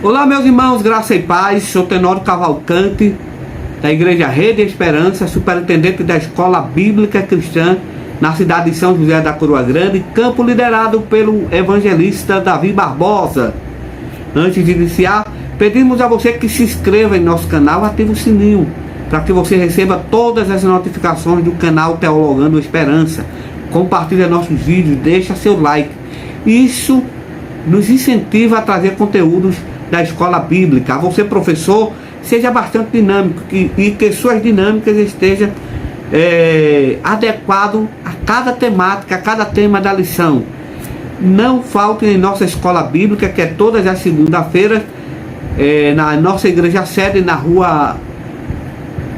Olá, meus irmãos, graça e paz. Sou Tenório Cavalcante, da Igreja Rede Esperança, superintendente da Escola Bíblica Cristã na cidade de São José da Coroa Grande, campo liderado pelo evangelista Davi Barbosa. Antes de iniciar, pedimos a você que se inscreva em nosso canal e ative o sininho, para que você receba todas as notificações do canal Teologando Esperança. Compartilhe nossos vídeos, deixa seu like. Isso nos incentiva a trazer conteúdos da escola bíblica. A você, professor, seja bastante dinâmico e que suas dinâmicas estejam adequado a cada temática, a cada tema da lição. Não falte em nossa escola bíblica, que é todas as segundas-feiras, na nossa igreja sede, na rua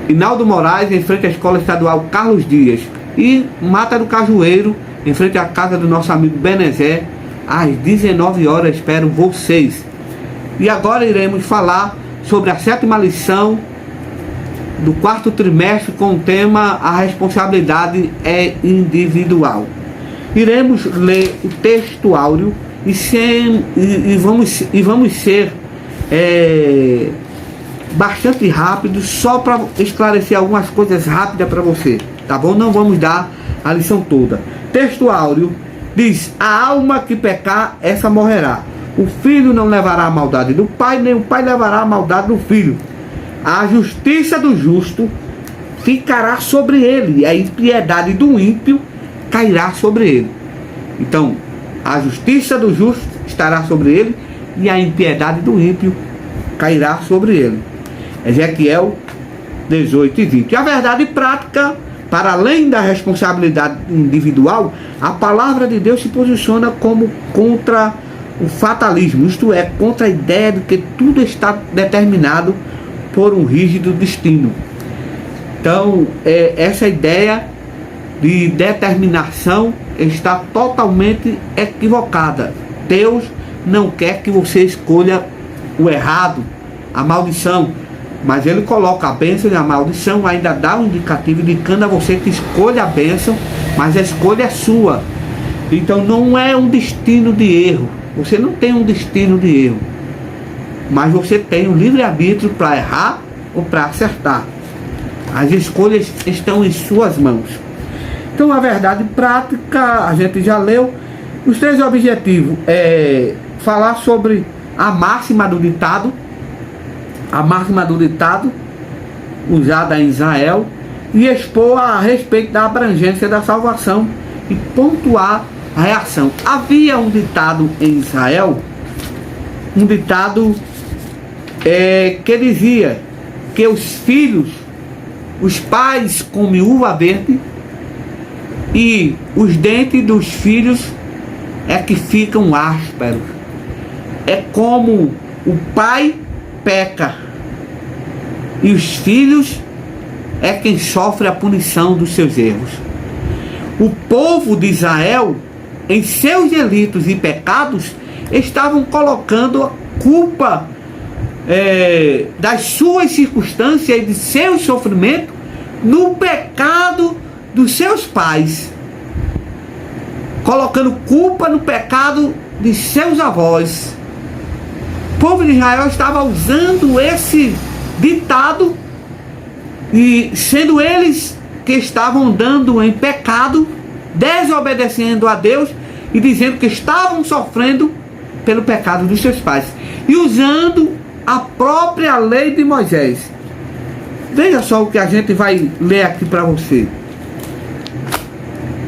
Hinaldo Moraes, em frente à Escola Estadual Carlos Dias, e Mata do Cajueiro, em frente à casa do nosso amigo Benezé, às 19 horas. Espero vocês. E agora iremos falar sobre a 7ª lição do 4º trimestre, com o tema A Responsabilidade é Individual. Iremos ler o texto áureo e vamos ser bastante rápidos, só para esclarecer algumas coisas rápidas para você, tá bom? Não vamos dar a lição toda. Texto áureo diz: a alma que pecar, essa morrerá. O filho não levará a maldade do pai, nem o pai levará a maldade do filho. A justiça do justo ficará sobre ele, e a impiedade do ímpio cairá sobre ele. Então, a justiça do justo estará sobre ele, e a impiedade do ímpio cairá sobre ele. Ezequiel 18 e 20. A verdade prática, para além da responsabilidade individual, a palavra de Deus se posiciona como contra o fatalismo, isto é, contra a ideia de que tudo está determinado por um rígido destino. Então, essa ideia de determinação está totalmente equivocada. Deus não quer que você escolha o errado, a maldição, mas Ele coloca a bênção e a maldição, ainda dá um indicativo indicando a você que escolha a bênção, mas a escolha é sua. Então não é um destino de erro. Você não tem um destino de erro, mas você tem um livre-arbítrio para errar ou para acertar. As escolhas estão em suas mãos. Então, a verdade prática, a gente já leu. Os 3 objetivos é falar sobre a máxima do ditado, usada em Israel, e expor a respeito da abrangência da salvação e pontuar a reação. Havia um ditado em Israel, um ditado que dizia que os pais comem uva verde e os dentes dos filhos é que ficam ásperos. É como o pai peca e os filhos é quem sofre a punição dos seus erros. O povo de Israel, em seus delitos e pecados, estavam colocando a culpa das suas circunstâncias e de seu sofrimento no pecado dos seus pais, colocando culpa no pecado de seus avós. O povo de Israel estava usando esse ditado, e sendo eles que estavam andando em pecado, desobedecendo a Deus e dizendo que estavam sofrendo pelo pecado dos seus pais, e usando a própria lei de Moisés. Veja só o que a gente vai ler aqui para você.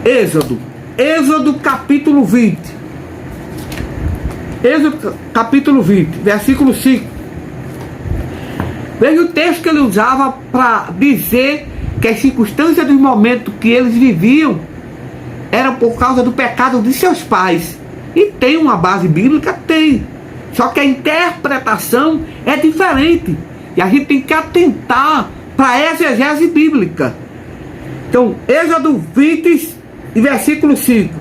Êxodo capítulo 20. Êxodo capítulo 20, versículo 5. Veja o texto que ele usava para dizer que as circunstâncias do momento que eles viviam eram por causa do pecado de seus pais. E tem uma base bíblica? Tem. Só que a interpretação é diferente. E a gente tem que atentar para a exegese bíblica. Então, Êxodo 20, versículo 5.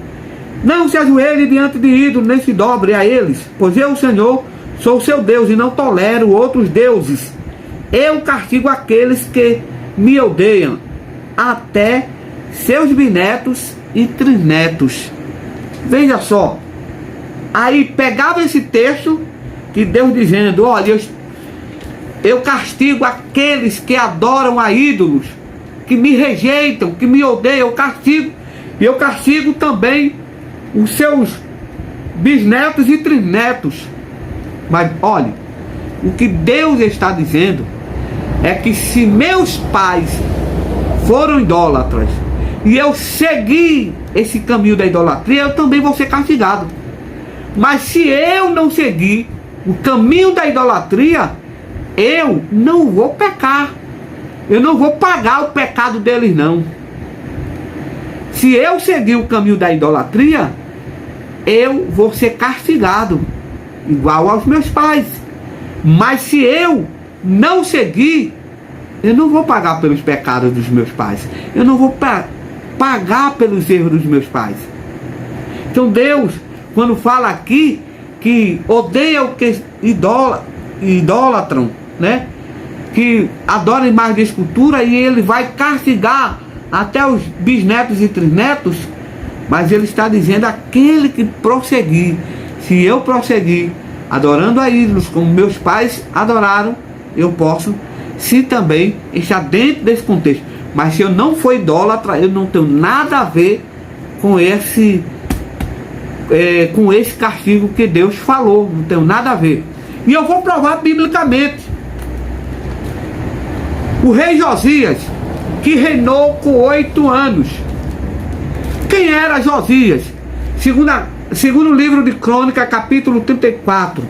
Não se ajoelhe diante de ídolos, nem se dobre a eles, pois eu, o Senhor, sou o seu Deus e não tolero outros deuses. Eu castigo aqueles que me odeiam, até seus bisnetos e trisnetos. Veja só, aí pegava esse texto que Deus dizendo, olha, eu castigo aqueles que adoram a ídolos, que me rejeitam, que me odeiam, eu castigo. E eu castigo também os seus bisnetos e trisnetos. Mas olha, o que Deus está dizendo é que se meus pais foram idólatras e eu segui esse caminho da idolatria, eu também vou ser castigado. Mas se eu não seguir o caminho da idolatria, eu não vou pecar. Eu não vou pagar o pecado deles, não. Se eu seguir o caminho da idolatria, eu vou ser castigado, igual aos meus pais. Mas se eu não seguir, eu não vou pagar pelos pecados dos meus pais. Eu não vou pagar pelos erros dos meus pais. Então Deus, quando fala aqui que odeia o que idolatram, né? Que adoram imagem de escultura, e ele vai castigar até os bisnetos e trisnetos, mas ele está dizendo aquele que prosseguir. Se eu prosseguir adorando a ídolos como meus pais adoraram, eu posso, se também está dentro desse contexto. Mas se eu não for idólatra, eu não tenho nada a ver com esse castigo que Deus falou. Não tenho nada a ver. E eu vou provar biblicamente. O rei Josias, que reinou com 8 anos. Quem era Josias? Segundo livro de Crônica, capítulo 34.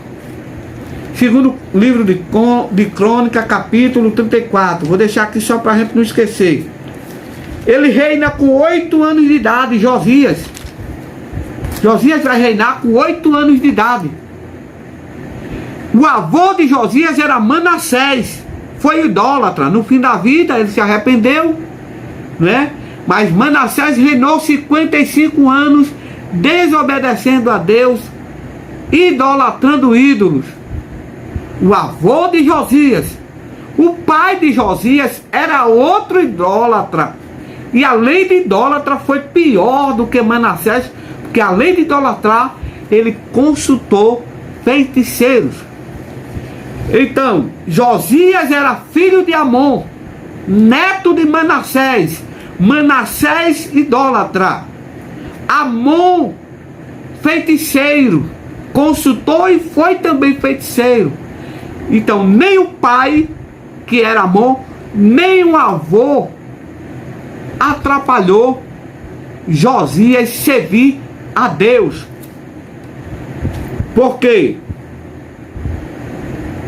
Segundo livro de Crônica, capítulo 34. Vou deixar aqui só para a gente não esquecer. Ele reina com 8 anos de idade, Josias. Josias vai reinar com 8 anos de idade. O avô de Josias era Manassés. Foi idólatra. No fim da vida ele se arrependeu, né? Mas Manassés reinou 55 anos, desobedecendo a Deus, idolatrando ídolos. O avô de Josias. O pai de Josias era outro idólatra. E além de idólatra, foi pior do que Manassés, porque além de idolatrar, ele consultou feiticeiros. Então, Josias era filho de Amon, neto de Manassés. Manassés idólatra. Amon, feiticeiro, consultou e foi também feiticeiro. Então, nem o pai, que era Amon, nem o avô atrapalhou Josias servir a Deus. Por quê?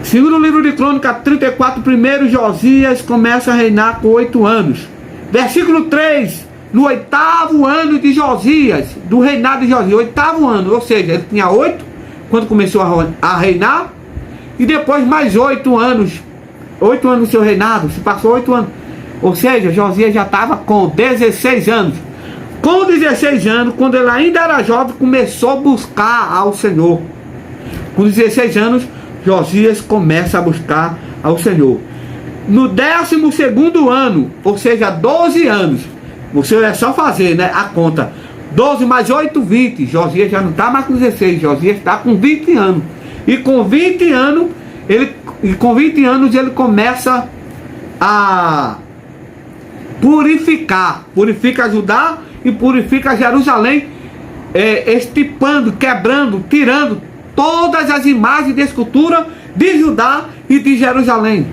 Segundo o livro de Crônica 34, primeiro Josias começa a reinar com 8 anos. Versículo 3, no 8º ano de Josias, do reinado de Josias, 8º ano, ou seja, ele tinha 8 quando começou a reinar, e depois mais 8 anos do seu reinado, se passou 8 anos, ou seja, Josias já estava com 16 anos. Com 16 anos, quando ele ainda era jovem, começou a buscar ao Senhor. Com 16 anos, Josias começa a buscar ao Senhor. No 12º ano, ou seja, 12 anos, você é só fazer, né, a conta, 12 mais 8, 20, Josias já não está mais com 16, Josias está com 20 anos, e com 20 anos, ele começa a purifica Judá e purifica Jerusalém, extirpando, quebrando, tirando todas as imagens de escultura de Judá e de Jerusalém.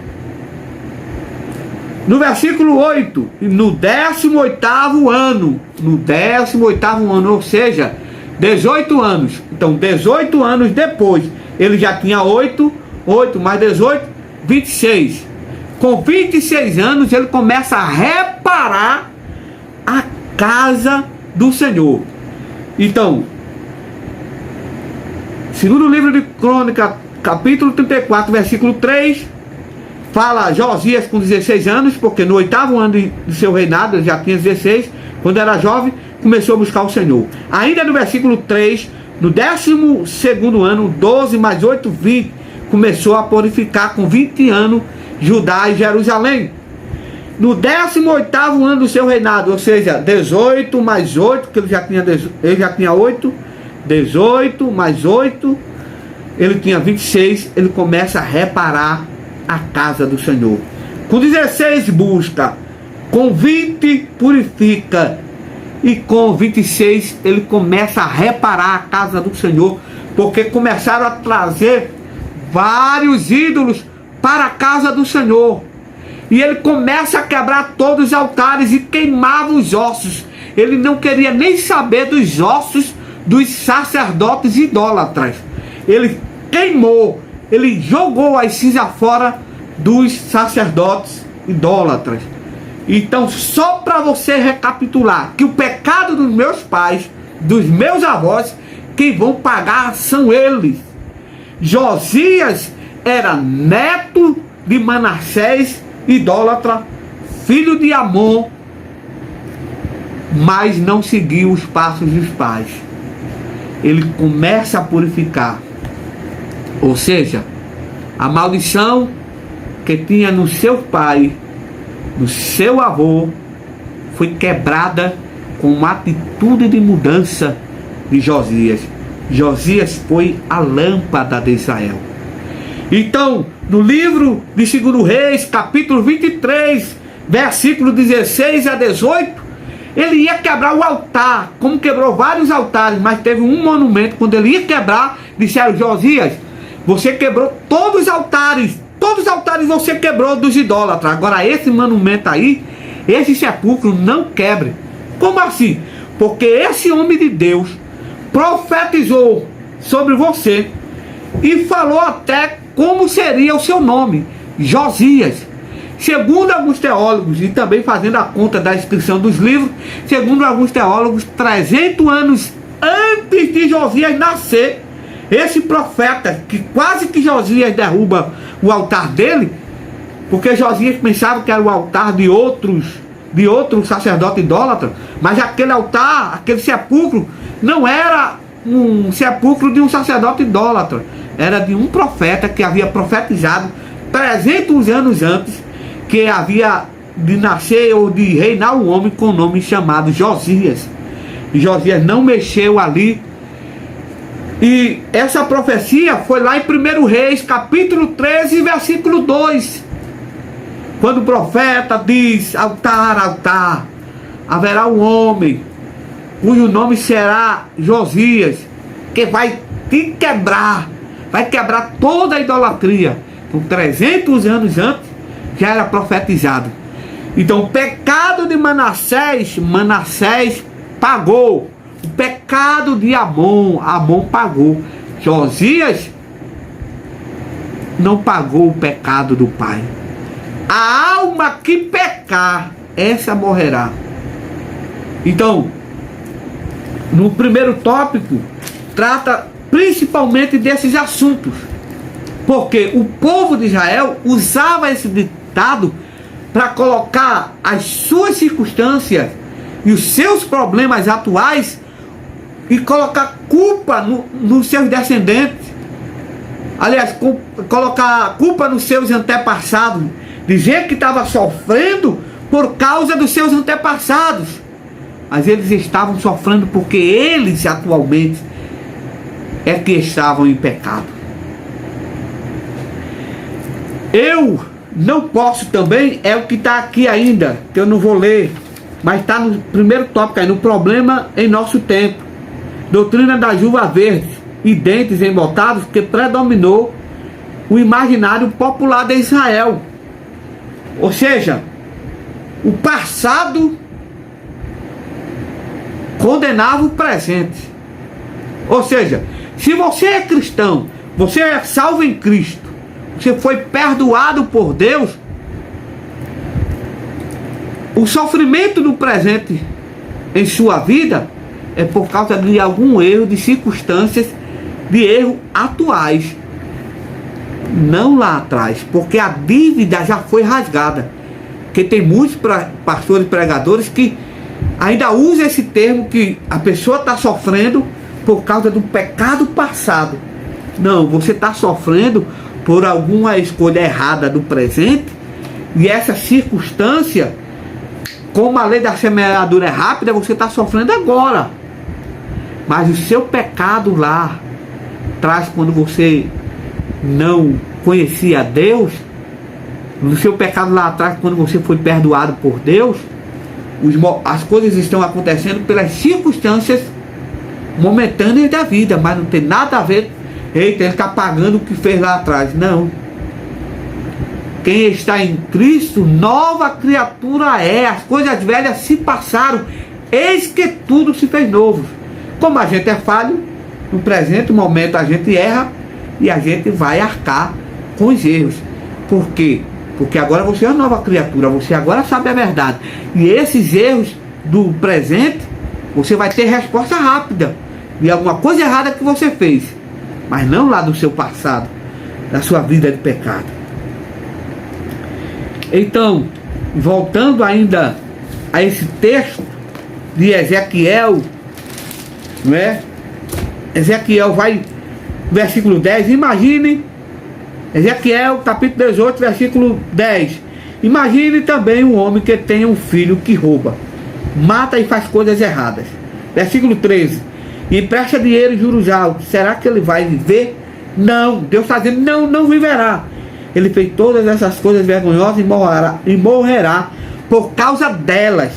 No versículo 8, no 18º ano, ou seja, 18 anos. Então, 18 anos depois, ele já tinha 8 mais 18, 26. Com 26 anos, ele começa a reparar a casa do Senhor. Então, segundo o livro de Crônica, capítulo 34, versículo 3, fala Josias com 16 anos, porque no 8º ano do seu reinado, ele já tinha 16, quando era jovem, começou a buscar o Senhor. Ainda no versículo 3, no 12º ano, 12 mais 8, 20, começou a purificar com 20 anos Judá e Jerusalém. No 18º ano do seu reinado, ou seja, 18 mais 8, que ele já tinha 8, 18 mais 8, ele tinha 26, ele começa a reparar a casa do Senhor. Com 16 busca, com 20 purifica, e com 26 ele começa a reparar a casa do Senhor, porque começaram a trazer vários ídolos para a casa do Senhor. E ele começa a quebrar todos os altares e queimava os ossos. Ele não queria nem saber dos ossos dos sacerdotes idólatras. Ele queimou, ele jogou as cinzas fora dos sacerdotes idólatras. Então, só para você recapitular, que o pecado dos meus pais, dos meus avós, quem vão pagar são eles. Josias era neto de Manassés, idólatra, filho de Amon, mas não seguiu os passos dos pais. Ele começa a purificar, ou seja, a maldição que tinha no seu pai, no seu avô, foi quebrada com uma atitude de mudança de Josias. Josias foi a lâmpada de Israel. Então, no livro de 2 Reis, capítulo 23, versículo 16 a 18, ele ia quebrar o altar, como quebrou vários altares, mas teve um monumento, quando ele ia quebrar, disseram: Josias, você quebrou todos os altares você quebrou dos idólatras, agora esse monumento aí, esse sepulcro não quebre. Como assim? Porque esse homem de Deus profetizou sobre você e falou até como seria o seu nome, Josias. Segundo alguns teólogos, e também fazendo a conta da inscrição dos livros, segundo alguns teólogos, 300 anos antes de Josias nascer, esse profeta, que quase que Josias derruba o altar dele, porque Josias pensava que era o altar de outros sacerdotes idólatras, mas aquele altar, aquele sepulcro, não era um sepulcro de um sacerdote idólatra, era de um profeta que havia profetizado 300 anos antes, que havia de nascer ou de reinar um homem com o nome chamado Josias. E Josias não mexeu ali. E essa profecia foi lá em 1 Reis, capítulo 13, versículo 2. Quando o profeta diz: altar, altar, haverá um homem, cujo nome será Josias, que vai te quebrar, vai quebrar toda a idolatria. Com 300 anos antes, já era profetizado. Então, o pecado de Manassés pagou. O pecado de Amon pagou. Josias não pagou o pecado do pai. A alma que pecar, essa morrerá. Então, no primeiro tópico, trata principalmente desses assuntos. Porque o povo de Israel usava esse ditado para colocar as suas circunstâncias e os seus problemas atuais e colocar culpa nos seus descendentes. Aliás, colocar culpa nos seus antepassados. Dizer que estava sofrendo por causa dos seus antepassados. Mas eles estavam sofrendo porque eles atualmente é que estavam em pecado. Eu não posso também, é o que está aqui ainda, que eu não vou ler, mas está no primeiro tópico aí, no problema em nosso tempo. Doutrina da uva verde e dentes embotados, que predominou o imaginário popular de Israel. Ou seja, o passado condenava o presente. Ou seja, se você é cristão, você é salvo em Cristo, você foi perdoado por Deus, o sofrimento do presente em sua vida é por causa de algum erro, de circunstâncias, de erro atuais, não lá atrás, porque a dívida já foi rasgada. Porque tem muitos pastores e pregadores que ainda usam esse termo, que a pessoa está sofrendo por causa do pecado passado. Não, você está sofrendo por alguma escolha errada do presente, e essa circunstância, como a lei da semeadura é rápida, você está sofrendo agora. Mas o seu pecado lá atrás, quando você não conhecia Deus, no seu pecado lá atrás, quando você foi perdoado por Deus, as coisas estão acontecendo pelas circunstâncias momentâneas da vida, mas não tem nada a ver, eita, ele está pagando o que fez lá atrás. Não. Quem está em Cristo, nova criatura é. As coisas velhas se passaram, eis que tudo se fez novo. Como a gente é falho, no presente momento a gente erra e a gente vai arcar com os erros. Por quê? Porque agora você é uma nova criatura, você agora sabe a verdade. E esses erros do presente, você vai ter resposta rápida de alguma coisa errada que você fez, mas não lá do seu passado, da sua vida de pecado. Então, voltando ainda a esse texto de Ezequiel, não é? Ezequiel vai, versículo 10, imagine, Ezequiel capítulo 18, versículo 10. Imagine também um homem que tem um filho que rouba, mata e faz coisas erradas. Versículo 13. E empresta dinheiro e juros altos. Será que ele vai viver? Não. Deus está dizendo, não viverá. Ele fez todas essas coisas vergonhosas e morrerá por causa delas.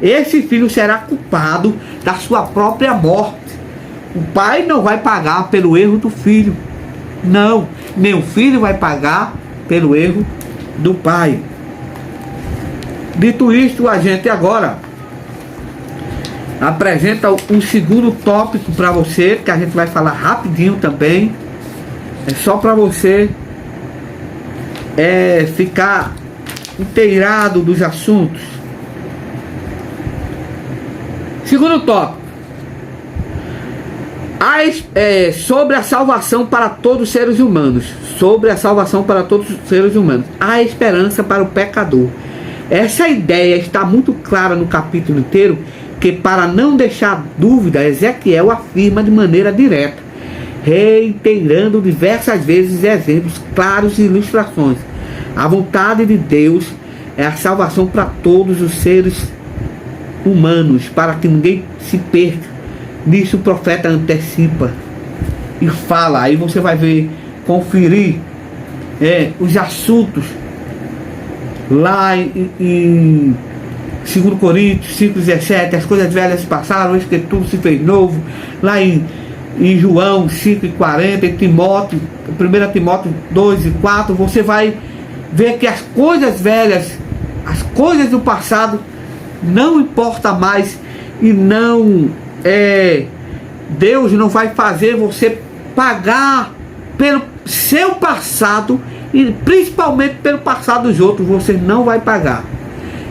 Esse filho será culpado da sua própria morte. O pai não vai pagar pelo erro do filho. Não. Nem o filho vai pagar pelo erro do pai. Dito isto, a gente agora apresenta um segundo tópico para você, que a gente vai falar rapidinho também. É só para você ficar inteirado dos assuntos. Segundo tópico, sobre a salvação para todos os seres humanos. Sobre a salvação para todos os seres humanos. A esperança para o pecador. Essa ideia está muito clara no capítulo inteiro, que para não deixar dúvida, Ezequiel afirma de maneira direta, reiterando diversas vezes exemplos claros e ilustrações. A vontade de Deus é a salvação para todos os seres humanos, para que ninguém se perca. Nisso o profeta antecipa e fala, aí você vai ver, conferir os assuntos lá em 2 Coríntios 5,17, as coisas velhas passaram, eis que tudo se fez novo. Lá em João 5,40, em Timóteo, 1 Timóteo 2,4, você vai ver que as coisas velhas, as coisas do passado, não importa mais, e não Deus não vai fazer você pagar pelo seu passado, e principalmente pelo passado dos outros, você não vai pagar.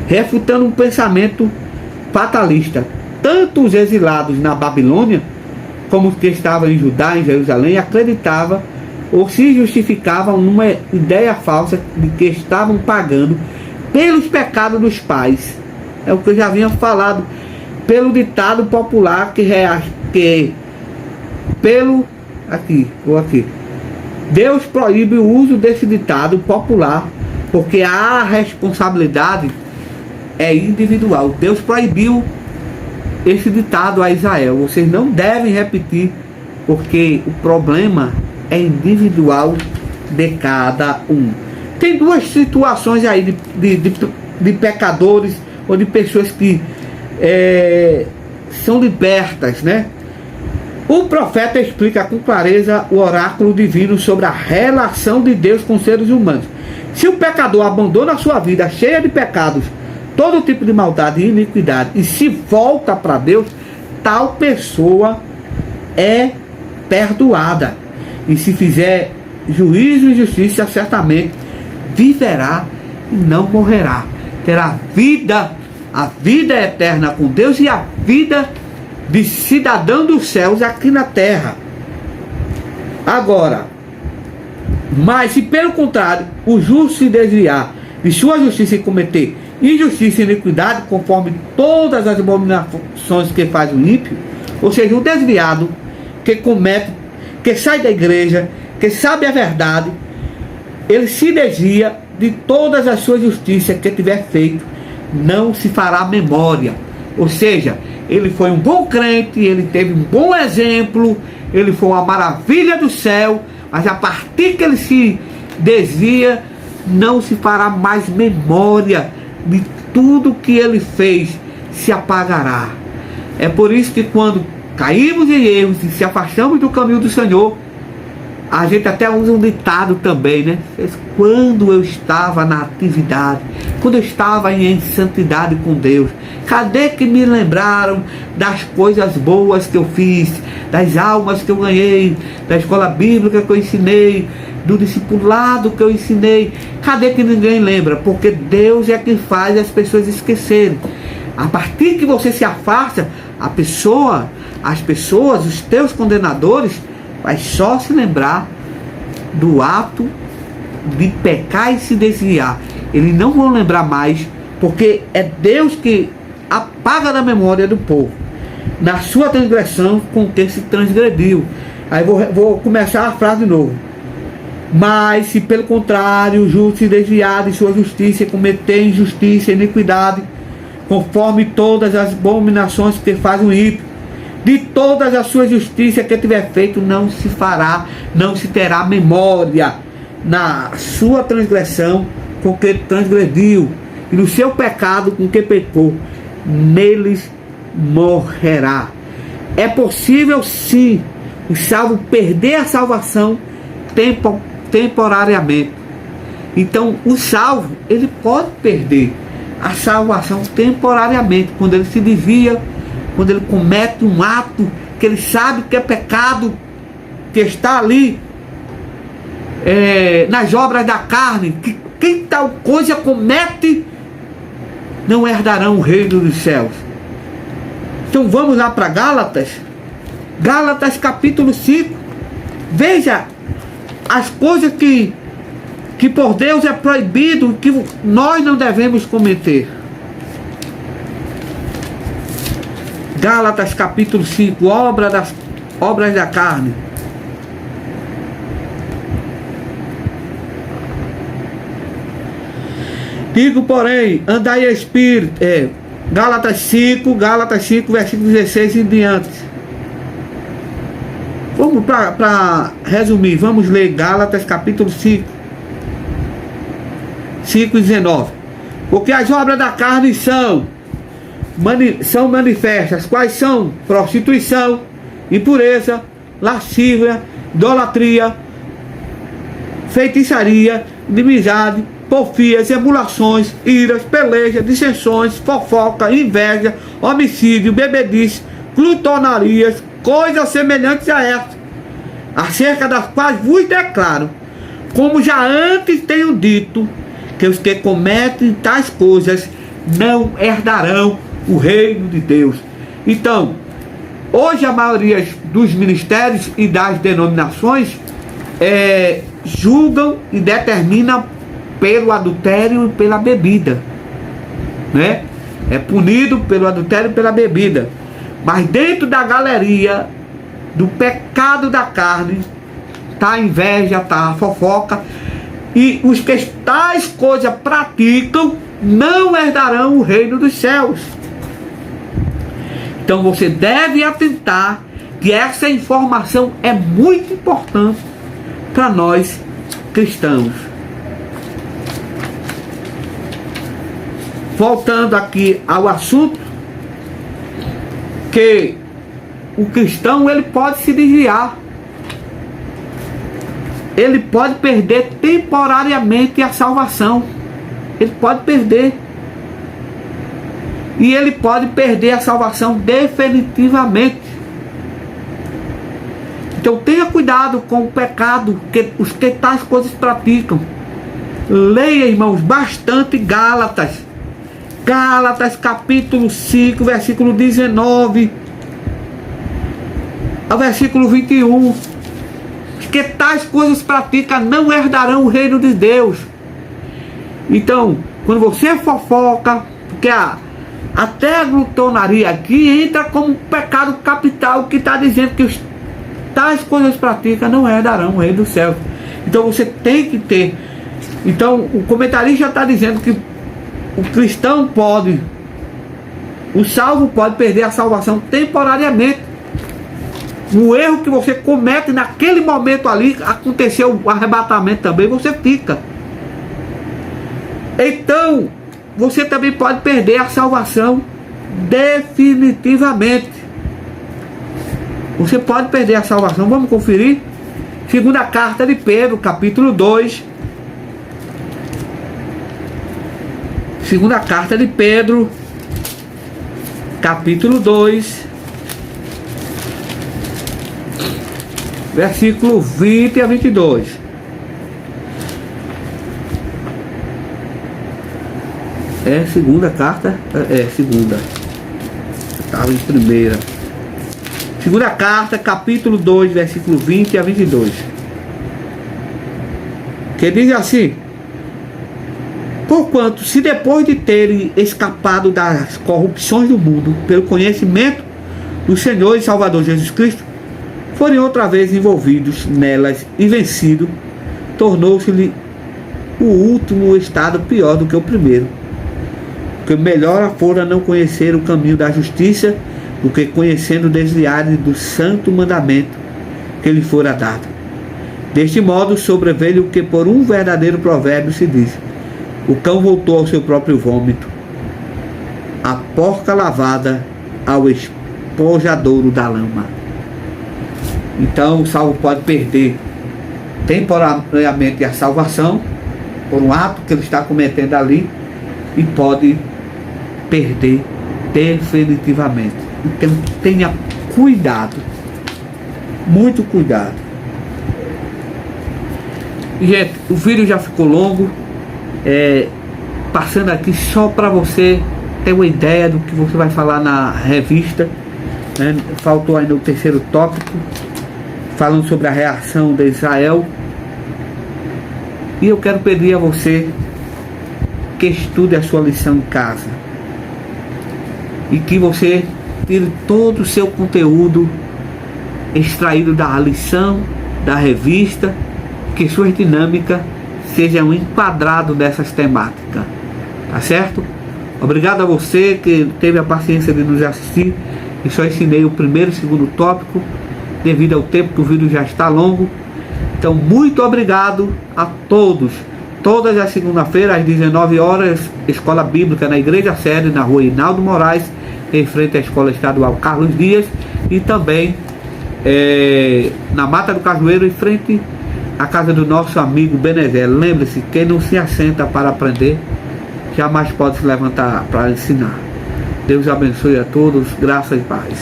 Refutando um pensamento fatalista. Tanto os exilados na Babilônia, como os que estavam em Judá, em Jerusalém, acreditavam ou se justificavam numa ideia falsa de que estavam pagando pelos pecados dos pais. É o que eu já havia falado, pelo ditado popular Deus proíbe o uso desse ditado popular, porque a responsabilidade é individual. Deus proibiu esse ditado a Israel. Vocês não devem repetir, porque o problema é individual de cada um. Tem duas situações aí de pecadores ou de pessoas que são libertas, né? O profeta explica com clareza o oráculo divino sobre a relação de Deus com os seres humanos. Se o pecador abandona a sua vida cheia de pecados, todo tipo de maldade e iniquidade, e se volta para Deus, tal pessoa é perdoada. E se fizer juízo e justiça, certamente viverá e não morrerá. Terá vida, a vida eterna com Deus e a vida de cidadão dos céus aqui na terra. Agora, mas se pelo contrário o justo se desviar de sua justiça e cometer injustiça e iniquidade, conforme todas as abominações que faz o ímpio, ou seja, o desviado que comete, que sai da igreja, que sabe a verdade, ele se desvia de todas as suas justiças que tiver feito, não se fará memória. Ou seja, ele foi um bom crente, ele teve um bom exemplo, ele foi uma maravilha do céu, mas a partir que ele se desvia, não se fará mais memória de tudo que ele fez, se apagará. É por isso que quando caímos em erros e se afastamos do caminho do Senhor, a gente até usa um ditado também, né? Quando eu estava na atividade, quando eu estava em santidade com Deus, cadê que me lembraram das coisas boas que eu fiz, das almas que eu ganhei, da escola bíblica que eu ensinei, do discipulado que eu ensinei? Cadê que ninguém lembra? Porque Deus é quem faz as pessoas esquecerem. A partir que você se afasta, as pessoas, os teus condenadores, vai só se lembrar do ato de pecar e se desviar. Eles não vão lembrar mais, porque é Deus que apaga da memória do povo, na sua transgressão com quem se transgrediu. Aí vou começar a frase de novo. Mas se pelo contrário o justo se desviar de sua justiça e cometer injustiça e iniquidade, conforme todas as abominações que faz o ímpio, de todas as suas justiças que tiver feito, não se fará, não se terá memória na sua transgressão com que transgrediu, e no seu pecado com que pecou, neles morrerá. É possível sim o salvo perder a salvação temporariamente. Então o salvo, ele pode perder a salvação temporariamente, quando ele se desvia, quando ele comete um ato que ele sabe que é pecado, que está ali nas obras da carne, que quem tal coisa comete não herdarão o reino dos céus. Então vamos lá para Gálatas capítulo 5. Veja as coisas que por Deus é proibido, que nós não devemos cometer. Gálatas capítulo 5, obras da carne. Digo, porém, andai em espírito. Gálatas 5, versículo 16 e diante. Vamos para resumir, vamos ler Gálatas capítulo 5 e 19. Porque as obras da carne são manifestas, quais são? Prostituição, impureza, lascívia, idolatria, feitiçaria, inimizade, porfias, emulações, iras, pelejas, dissensões, fofoca, inveja, homicídio, bebedice, glutonarias, coisas semelhantes a estas, acerca das quais vos declaro, como já antes tenho dito, que os que cometem tais coisas não herdarão o reino de Deus. Então, hoje a maioria dos ministérios e das denominações julgam e determinam pelo adultério e pela bebida, né? É punido pelo adultério e pela bebida. Mas dentro da galeria do pecado da carne está a inveja, está a fofoca, e os que tais coisas praticam não herdarão o reino dos céus. Então você deve atentar que essa informação é muito importante para nós cristãos. Voltando aqui ao assunto, que o cristão ele pode se desviar, ele pode perder temporariamente a salvação, ele pode perder, e ele pode perder a salvação definitivamente. Então tenha cuidado com o pecado que os que tais coisas praticam. Leia, irmãos, bastante Gálatas capítulo 5, versículo 19 ao versículo 21. Os que tais coisas praticam não herdarão o reino de Deus. Então, quando você fofoca, porque até a glutonaria aqui entra como pecado capital, que está dizendo que os tais coisas praticam não herdarão o reino do céu. Então você tem que ter. Então o comentarista está dizendo que o cristão pode, o salvo pode perder a salvação temporariamente. O erro que você comete naquele momento ali, aconteceu o arrebatamento também, você fica. Então, você também pode perder a salvação definitivamente. Você pode perder a salvação. Vamos conferir? Segunda carta de Pedro, capítulo 2. Segunda carta de Pedro, capítulo 2, versículo 20 a 22. É segunda carta? É segunda. Estava em primeira. Segunda carta, capítulo 2, versículo 20 a 22. Que diz assim: porquanto, se depois de terem escapado das corrupções do mundo, pelo conhecimento do Senhor e Salvador Jesus Cristo, forem outra vez envolvidos nelas e vencidos, tornou-se-lhe o último estado pior do que o primeiro. Porque melhor fora não conhecer o caminho da justiça, do que conhecendo desviarem do santo mandamento que lhe fora dado. Deste modo sobreveio o que por um verdadeiro provérbio se diz: o cão voltou ao seu próprio vômito, a porca lavada ao espojadouro da lama. Então o salvo pode perder temporariamente a salvação por um ato que ele está cometendo ali, e pode perder definitivamente. Então tenha cuidado, muito cuidado. Gente, o vídeo já ficou longo, passando aqui só para você ter uma ideia do que você vai falar na revista, né? Faltou ainda o terceiro tópico, falando sobre a reação de Israel. E eu quero pedir a você que estude a sua lição em casa e que você tire todo o seu conteúdo extraído da lição, da revista, que sua dinâmica seja um enquadrado dessas temáticas, tá certo? Obrigado a você que teve a paciência de nos assistir. Eu só ensinei o primeiro e segundo tópico, devido ao tempo que o vídeo já está longo. Então, muito obrigado a todos. Todas as segunda-feiras, às 19 horas, Escola Bíblica na Igreja Sede, na rua Hinaldo Moraes, em frente à Escola Estadual Carlos Dias, e também na Mata do Cajueiro, em frente à casa do nosso amigo Benezé. Lembre-se, quem não se assenta para aprender, jamais pode se levantar para ensinar. Deus abençoe a todos, graça e paz.